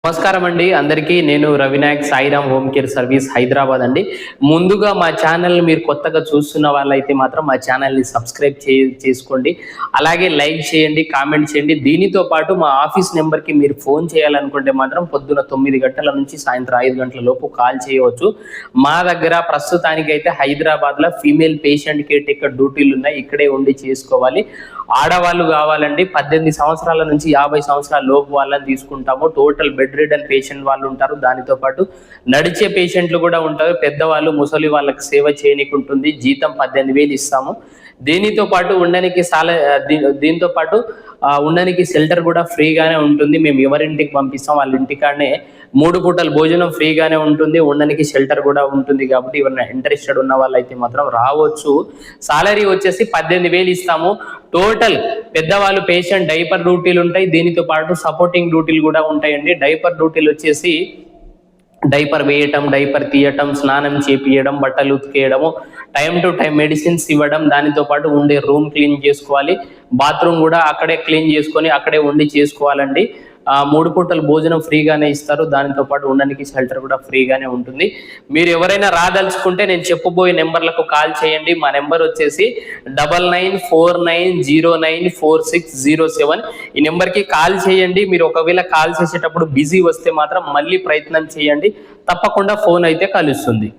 నమస్కారం అండి అందరికీ. నేను Ravinayak Sairam home care service Hyderabad అండి. ముందుగా మా ఛానల్ మీరు కొత్తగా చూస్తున్న వాళ్ళైతే మాత్రం మా ఛానల్ని సబ్స్క్రైబ్ చేసుకోండి. అలాగే లైక్ చేయండి, కామెంట్ చేయండి. దీనితో పాటు మా ఆఫీస్ నెంబర్కి మీరు ఫోన్ చేయాలనుకుంటే మాత్రం పొద్దున 9 గంటల నుంచి సాయంత్రం 5 గంటల లోపు కాల్ చేయవచ్చు. మా దగ్గర ప్రస్తుతానికైతే హైదరాబాద్లో ఫీమేల్ పేషెంట్ కేర్ టేకర్ డ్యూటీలు ఉన్నాయి. ఇక్కడే ఉండి చేసుకోవాలి. ఆడవాళ్ళు కావాలండి 18 సంవత్సరాల నుంచి 50 సంవత్సరాల లోపు వాళ్ళని తీసుకుంటాము. టోటల్ బెడ్ రిడన్ పేషెంట్ వాళ్ళు ఉంటారు. దానితో పాటు నడిచే పేషెంట్లు కూడా ఉంటారు. పెద్దవాళ్ళు ముసలి వాళ్ళకి సేవ చేయనీకి ఉంటుంది. జీతం 18,000 ఇస్తాము. దీనితో పాటు దీంతో పాటు ఉండడానికి షెల్టర్ కూడా ఫ్రీగానే ఉంటుంది. మేము ఎవరింటికి పంపిస్తాం వాళ్ళ ఇంటికాడనే 3 పూటల భోజనం ఫ్రీగానే ఉంటుంది. ఉండడానికి షెల్టర్ కూడా ఉంటుంది. కాబట్టి ఎవరైనా ఇంట్రెస్టెడ్ ఉన్న వాళ్ళైతే మాత్రం రావచ్చు. సాలరీ వచ్చేసి 18,000 ఇస్తాము. టోటల్ పెద్దవాళ్ళు పేషెంట్ డైపర్ డ్యూటీలు ఉంటాయి. దీనితో పాటు సపోర్టింగ్ డ్యూటీలు కూడా ఉంటాయండి. డైపర్ డ్యూటీలు వచ్చేసి డైపర్ వేయటం, డైపర్ తీయటం, స్నానం చేపియడం, బట్టలు ఉతికేయడము, టైం టు టైం మెడిసిన్స్ ఇవ్వడం, దానితో పాటు ఉండే రూమ్ క్లీన్ చేసుకోవాలి. బాత్రూమ్ కూడా అక్కడే క్లీన్ చేసుకొని అక్కడే ఉండి చేసుకోవాలండి. 3 పూటల భోజనం ఫ్రీగానే ఇస్తారు. దానితో పాటు ఉండడానికి షెల్టర్ కూడా ఫ్రీగానే ఉంటుంది. మీరు ఎవరైనా రాదలుచుకుంటే నేను చెప్పబోయే నెంబర్లకు కాల్ చేయండి. మా నెంబర్ వచ్చేసి 9949094607. ఈ నెంబర్కి కాల్ చేయండి. మీరు ఒకవేళ కాల్ చేసేటప్పుడు బిజీ వస్తే మాత్రం మళ్ళీ ప్రయత్నం చేయండి. తప్పకుండా ఫోన్ అయితే కలుస్తుంది.